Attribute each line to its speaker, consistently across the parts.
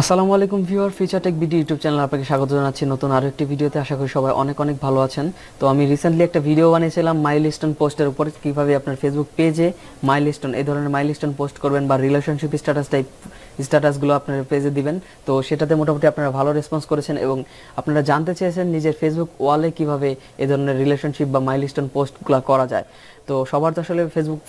Speaker 1: আসসালামু আলাইকুম viewer, feature tech BD YouTube channel আপনাকে স্বাগত জানাচ্ছি নতুন আরো একটি ভিডিওতে। আশা করি সবাই অনেক অনেক ভালো আছেন। তো আমি রিসেন্টলি একটা ভিডিও বানিয়েছিলাম মাইলস্টোন পোস্টের উপর, কিভাবে আপনার ফেসবুক পেজে মাইলস্টোন এই ধরনের মাইলস্টোন পোস্ট করবেন বা রিলেশনশিপ স্ট্যাটাস টাইপ স্ট্যাটাসগুলো আপনার পেজে দিবেন। তো সেটাতে মোটামুটি আপনারা ভালো রেসপন্স করেছেন এবং আপনারা জানতে চেয়েছেন নিজের ফেসবুক ওয়ালে কিভাবে এই ধরনের রিলেশনশিপ বা মাইলস্টোন পোস্টগুলো করা যায়। তো সবার তো আসলে ফেসবুক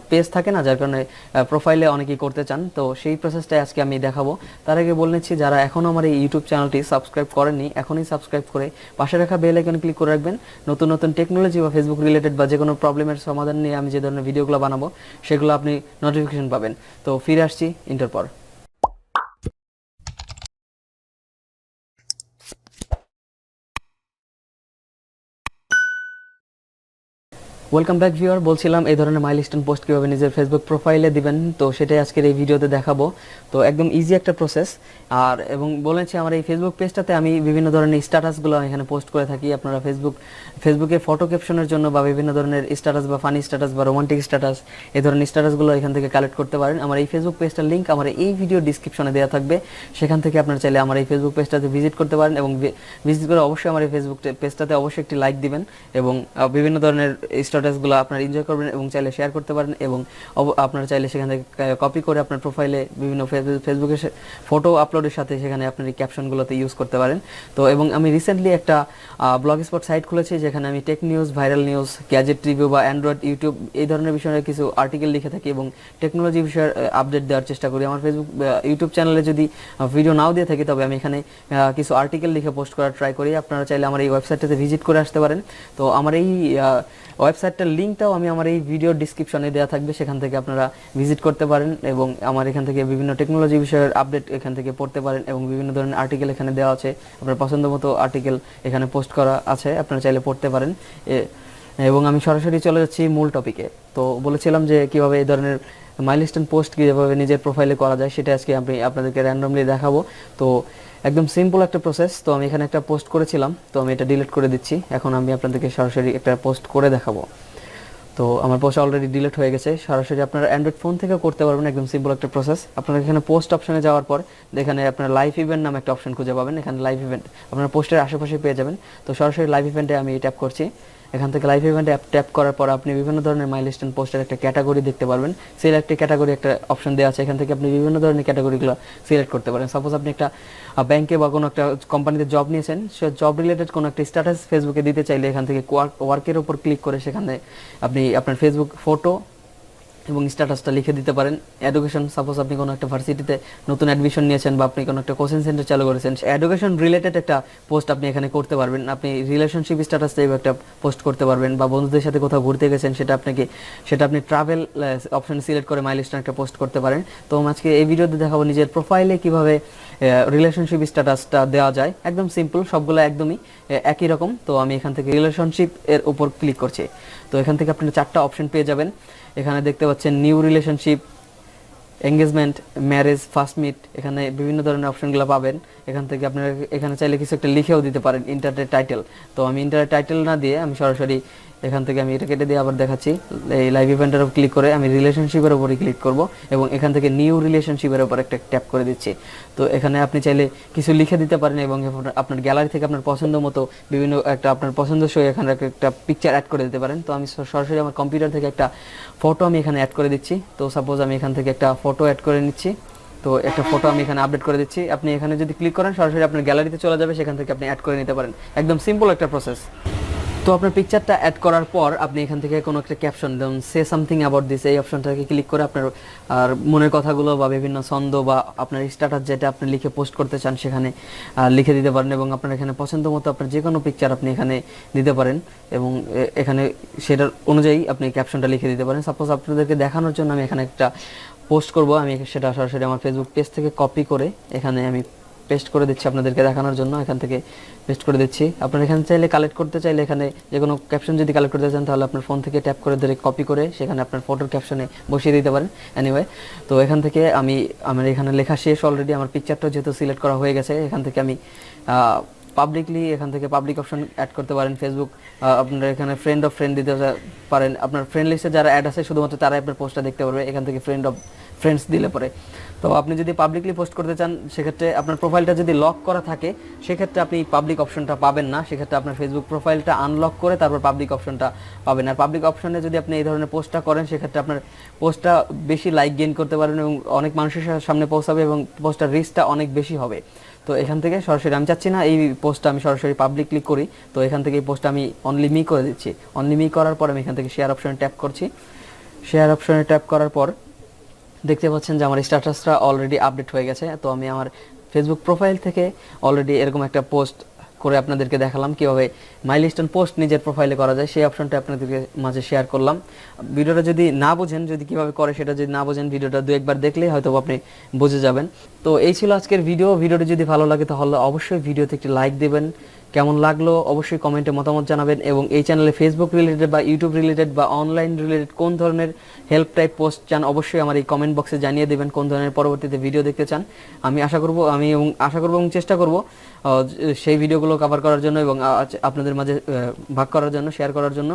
Speaker 1: পেজ থাকে না, যার কারণে প্রোফাইলে অনেকেই করতে চান। তো সেই প্রসেসটাই আজকে আমি দেখাবো। তার আগে বলে নিচ্ছি, যারা এখনও আমার এই ইউটিউব চ্যানেলটি সাবস্ক্রাইব করেননি, এখনই সাবস্ক্রাইব করে পাশে রাখা বেল আইকন ক্লিক করে রাখবেন। নতুন নতুন টেকনোলজি বা ফেসবুক রিলেটেড বা যে কোনো প্রবলেমের সমাধান নিয়ে আমি যে ধরনের ভিডিওগুলো বানাবো সেগুলো আপনি নোটিফিকেশন পাবেন। তো ফিরে আসছি ইন্টার পর। ওয়েলকাম ব্যাক ভিউয়ার, বলছিলাম এই ধরনের মাইলস্টোন পোস্ট কীভাবে নিজের ফেসবুক প্রোফাইলে দিবেন, তো সেটাই আজকের এই ভিডিওতে দেখাবো। তো একদম ইজি একটা প্রসেস। এবং বলেছি আমার এই ফেসবুক পেজটাতে আমি বিভিন্ন ধরনের স্ট্যাটাসগুলো এখানে পোস্ট করে থাকি। আপনারা ফেসবুকে ফটো ক্যাপশনের জন্য বা বিভিন্ন ধরনের স্ট্যাটাস বা ফানি স্ট্যাটাস বা রোমান্টিক স্ট্যাটাস এই ধরনের স্ট্যাটাসগুলো এখান থেকে কালেক্ট করতে পারেন। আমার এই ফেসবুক পেজটার লিঙ্ক আমার এই ভিডিও ডিসক্রিপশনে দেওয়া থাকবে, সেখান থেকে আপনারা চাইলে আমার এই ফেসবুক পেজটাতে ভিজিট করতে পারেন এবং ভিজিট করে অবশ্যই আমার এই ফেসবুক পেজটাতে অবশ্যই একটি লাইক দিবেন এবং বিভিন্ন ধরনের স্ট্যাটাসগুলো আপনারা এনজয় করবেন এবং চাইলে শেয়ার করতে পারেন। এবং আপনারা চাইলে সেখান থেকে কপি করে আপনার প্রোফাইলে বিভিন্ন ফেসবুকে ফটো আপলোডের সাথে সেখানে আপনার এই ক্যাপশনগুলোতে ইউজ করতে পারেন। তো এবং আমি রিসেন্টলি একটা ব্লগ স্পট সাইট খুলেছি, যেখানে আমি tech news, viral news, gadget review বা অ্যান্ড্রয়েড ইউটিউব এই ধরনের বিষয়ে কিছু আর্টিকেল লিখে থাকি এবং টেকনোলজি বিষয়ের আপডেট দেওয়ার চেষ্টা করি। আমার ফেসবুক ইউটিউব চ্যানেলে যদি ভিডিও নাও দিয়ে থাকি, তবে আমি এখানে কিছু আর্টিকেল লিখে পোস্ট করার ট্রাই করি। আপনারা চাইলে আমার এই ওয়েবসাইটটাতে ভিজিট করে আসতে পারেন। তো আমার এই ওয়েবসাইটটার লিঙ্কটাও আমি আমার এই ভিডিও ডিসক্রিপশনে দেওয়া থাকবে, সেখান থেকে আপনারা ভিজিট করতে পারেন এবং আমার এখান থেকে বিভিন্ন টেকনোলজি বিষয়ের আপডেট এখান থেকে পড়তে পারেন এবং বিভিন্ন ধরনের আর্টিকেল এখানে দেওয়া আছে। আপনার পছন্দ মতো আর্টিকেল এখানে পোস্ট করা আছে, আপনারা চাইলে পড়তে পারেন। এবং আমি সরাসরি চলে যাচ্ছি মূল টপিকে। তো বলেছিলাম যে কীভাবে এই ধরনের মাইলস্টোন পোস্ট কীভাবে নিজের প্রোফাইলে করা যায়, সেটা আজকে আমি আপনাদেরকে র্যান্ডমলি দেখাবো। তো একদম সিম্পল একটা প্রসেস। তো আমি এখানে একটা পোস্ট করেছিলাম, তো আমি এটা ডিলিট করে দিচ্ছি। এখন আমি আপনাদেরকে সরাসরি একটা পোস্ট করে দেখাবো। তো আমার পোস্ট অলরেডি ডিলিট হয়ে গেছে। সরাসরি আপনারা অ্যান্ড্রয়েড ফোন থেকে করতে পারবেন, একদম সিম্পল একটা প্রসেস। আপনারা এখানে পোস্ট অপশনে যাওয়ার পর এখানে আপনার লাইভ ইভেন্ট নামে একটা অপশন খুঁজে পাবেন। এখানে লাইভ ইভেন্ট আপনার পোস্টের আশেপাশে পেয়ে যাবেন। তো সরাসরি লাইভ ইভেন্টে আমি ট্যাপ করছি। এখান থেকে লাইভ ইভেন্টে ট্যাপ করার পর আপনি বিভিন্ন ধরনের মাইলস্টোন পোস্টের একটা ক্যাটাগরি দেখতে পারবেন। সিলেক্ট ক্যাটাগরি একটা অপশন দেওয়া আছে, এখান থেকে আপনি বিভিন্ন ধরনের ক্যাটাগরিগুলো সিলেক্ট করতে পারেন। সাপোজ আপনি একটা ব্যাংকে বা কোনো একটা কোম্পানিতে জব নিয়েছেন, সে জব রিলেটেড কোনো একটা স্ট্যাটাস ফেসবুকে দিতে চাইলে এখান থেকে ওয়ার্কের উপর ক্লিক করে সেখানে আপনি আপনার ফেসবুক ফটো এবং স্ট্যাটাসটা লিখে দিতে পারেন। এডুকেশন, সাপোজ আপনি কোনো একটা ভার্সিটিতে নতুন অ্যাডমিশন নিয়েছেন বা আপনি কোনো একটা কোচিং সেন্টার চালু করেছেন, এডুকেশন রিলেটেড একটা পোস্ট আপনি এখানে করতে পারবেন। আপনি রিলেশনশিপ স্ট্যাটাস টাইপ একটা পোস্ট করতে পারবেন বা বন্ধুদের সাথে কোথাও ঘুরতে গেছেন, সেটা আপনি ট্রাভেল অপশন সিলেক্ট করে মাইলস্টোন একটা পোস্ট করতে পারেন। তো আজকে এই ভিডিওতে দেখাবো নিজের প্রোফাইলে কিভাবে রিলেশনশিপ স্ট্যাটাসটা দেওয়া যায়। একদম সিম্পল, সবগুলো একদমই একই রকম। তো আমি এখান থেকে রিলেশনশিপ এর উপর ক্লিক করছি। তো এখান থেকে আপনি 4টা অপশন পেয়ে যাবেন। এখানে দেখতে পাচ্ছেন new relationship, engagement, marriage, first meet, এখানে বিভিন্ন ধরনের অপশনগুলো পাবেন। এখান থেকে আপনারা এখানে চাইলে কিছু একটা লিখেও দিতে পারেন, ইন্টারনেট টাইটেল। তো আমি ইন্টারনেট টাইটেল না দিয়ে আমি সরাসরি এখান থেকে আমি এটা কেটে দিয়ে আবার দেখাচ্ছি। এই লাইভ ইভেন্টের উপর ক্লিক করে আমি রিলেশনশিপের উপরে ক্লিক করব এবং এখান থেকে নিউ রিলেশনশিপের উপর একটা ট্যাপ করে দিচ্ছি। তো এখানে আপনি চাইলে কিছু লিখে দিতে পারেন এবং আপনার গ্যালারি থেকে আপনার পছন্দ মতো বিভিন্ন একটা আপনার পছন্দসই এখানে একটা পিকচার অ্যাড করে দিতে পারেন। তো আমি সরাসরি আমার কম্পিউটার থেকে একটা ফটো আমি এখানে অ্যাড করে দিচ্ছি। তো সাপোজ আমি এখান থেকে একটা ফটো অ্যাড করে নিচ্ছি। তো একটা ফটো আমি এখানে আপডেট করে দিচ্ছি। আপনি এখানে যদি ক্লিক করেন সরাসরি আপনার গ্যালারিতে চলে যাবে, সেখান থেকে আপনি অ্যাড করে নিতে পারেন। একদম সিম্পল একটা প্রসেস। তো আপনার পিকচারটা অ্যাড করার পর আপনি এখান থেকে কোনো একটা ক্যাপশন দেন, সে সামথিং অ্যাবাউট দিস, এই অপশনটাকে ক্লিক করে আপনার আর মনের কথাগুলো বা বিভিন্ন ছন্দ বা আপনার স্ট্যাটাস যেটা আপনি লিখে পোস্ট করতে চান সেখানে লিখে দিতে পারেন এবং আপনার এখানে পছন্দ মতো আপনার যে কোনো পিকচার আপনি এখানে দিতে পারেন এবং এখানে সেটার অনুযায়ী আপনি ক্যাপশনটা লিখে দিতে পারেন। সাপোজ আপনাদেরকে দেখানোর জন্য আমি এখানে একটা পোস্ট করব, আমি সেটা সরাসরি আমার ফেসবুক পেজ থেকে কপি করে এখানে আমি পেস্ট করে দিচ্ছি আপনাদেরকে দেখানোর জন্য। এখান থেকে পেস্ট করে দিচ্ছি। আপনারা এখানে চাইলে কালেক্ট করতে চাইলে এখানে যে কোনো ক্যাপশন যদি কালেক্ট করতে চান তাহলে আপনার ফোন থেকে ট্যাপ করে ধরে কপি করে সেখানে আপনার ফটোর ক্যাপশনে বসিয়ে দিতে পারেন। এনিওয়ে, তো এখান থেকে আমার এখানে লেখা শেষ অলরেডি। আমার পিকচারটা যেহেতু সিলেক্ট করা হয়ে গেছে, এখান থেকে আমি পাবলিকলি এখান থেকে পাবলিক অপশন অ্যাড করতে পারেন। ফেসবুক আপনারা এখানে ফ্রেন্ড অফ ফ্রেন্ড দিতে পারেন। আপনার ফ্রেন্ড লিস্টে যারা অ্যাড আছে শুধুমাত্র তারাই আপনার পোস্টটা দেখতে পারবে। এখান থেকে ফ্রেন্ডস দিলে পরে তো আপনি যদি পাবলিকলি পোস্ট করতে চান সেক্ষেত্রে আপনার প্রোফাইলটা যদি লক করা থাকে সেক্ষেত্রে আপনি পাবলিক অপশনটা পাবেন না, সেক্ষেত্রে আপনার ফেসবুক প্রোফাইলটা আনলক করে তারপর পাবলিক অপশনটা পাবেন। আর পাবলিক অপশনে যদি আপনি এই ধরনের পোস্টটা করেন সেক্ষেত্রে আপনার পোস্টটা বেশি লাইক গেইন করতে পারবেন এবং অনেক মানুষের সামনে পৌঁছাবে এবং পোস্টটার রিচটা অনেক বেশি হবে। তো এখান থেকে সরাসরি আমি চাচ্ছি না এই পোস্টটা আমি সরাসরি পাবলিকলি করি, তো এখান থেকে এই পোস্টটা আমি অনলি মি করে দিচ্ছি। অনলি মি করার পর আমি এখান থেকে শেয়ার অপশনে ট্যাপ করছি। শেয়ার অপশনে ট্যাপ করার পর দেখতে পাচ্ছেন যে আমার স্ট্যাটাসটা অলরেডি আপডেট হয়ে গেছে। তো আমি আমার ফেসবুক প্রোফাইল থেকে অলরেডি এরকম একটা পোস্ট করে আপনাদেরকে দেখালাম কীভাবে মাইলস্টোন পোস্ট নিজের প্রোফাইলে করা যায়, সেই অপশনটা আপনাদেরকে মাঝে শেয়ার করলাম। ভিডিওটা যদি না বোঝেন, যদি কীভাবে করে সেটা যদি না বোঝেন, ভিডিওটা দু একবার দেখলে হয়তো আপনি বুঝে যাবেন। তো এই ছিল আজকের ভিডিওটি যদি ভালো লাগে তাহলে অবশ্যই ভিডিওতে একটি লাইক দেবেন, কেমন লাগলো অবশ্যই কমেন্টে মতামত জানাবেন এবং এই চ্যানেলে ফেসবুক রিলেটেড বা ইউটিউব রিলেটেড বা অনলাইন রিলেটেড কোন ধরনের হেল্প টাইপ পোস্ট চান অবশ্যই আমার এই কমেন্ট বক্সে জানিয়ে দেবেন, কোন ধরনের পরবর্তীতে ভিডিও দেখতে চান। আমি আশা করব এবং চেষ্টা করব সেই ভিডিওগুলো কভার করার জন্য এবং আপনাদের মাঝে ভাগ করার জন্য, শেয়ার করার জন্য।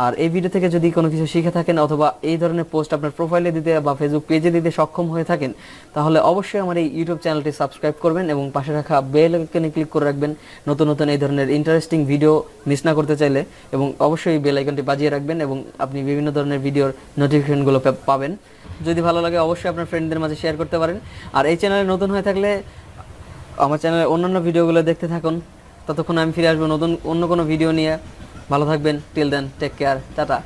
Speaker 1: আর এই ভিডিও থেকে যদি কোনো কিছু শিখে থাকেন অথবা এই ধরনের পোস্ট আপনার প্রোফাইলে দিতে বা ফেসবুক পেজে দিতে সক্ষম হয়ে থাকেন তাহলে অবশ্যই আমার এই ইউটিউব চ্যানেলটি সাবস্ক্রাইব করবেন এবং পাশে রাখা বেল আইকনে ক্লিক করে রাখবেন নতুন নতুন এই ধরনের ইন্টারেস্টিং ভিডিও মিস না করতে চাইলে, এবং অবশ্যই বেল আইকনটি বাজিয়ে রাখবেন এবং আপনি বিভিন্ন ধরনের ভিডিওর নোটিফিকেশনগুলো পাবেন। যদি ভালো লাগে অবশ্যই আপনার ফ্রেন্ডদের মাঝে শেয়ার করতে পারেন। আর এই চ্যানেলে নতুন হয়ে থাকলে আমার চ্যানেলে অন্যান্য ভিডিওগুলো দেখতে থাকুন। ততক্ষণ আমি ফিরে আসবো নতুন অন্য কোনো ভিডিও নিয়ে। ভালো থাকবেন। Till then take care, tata.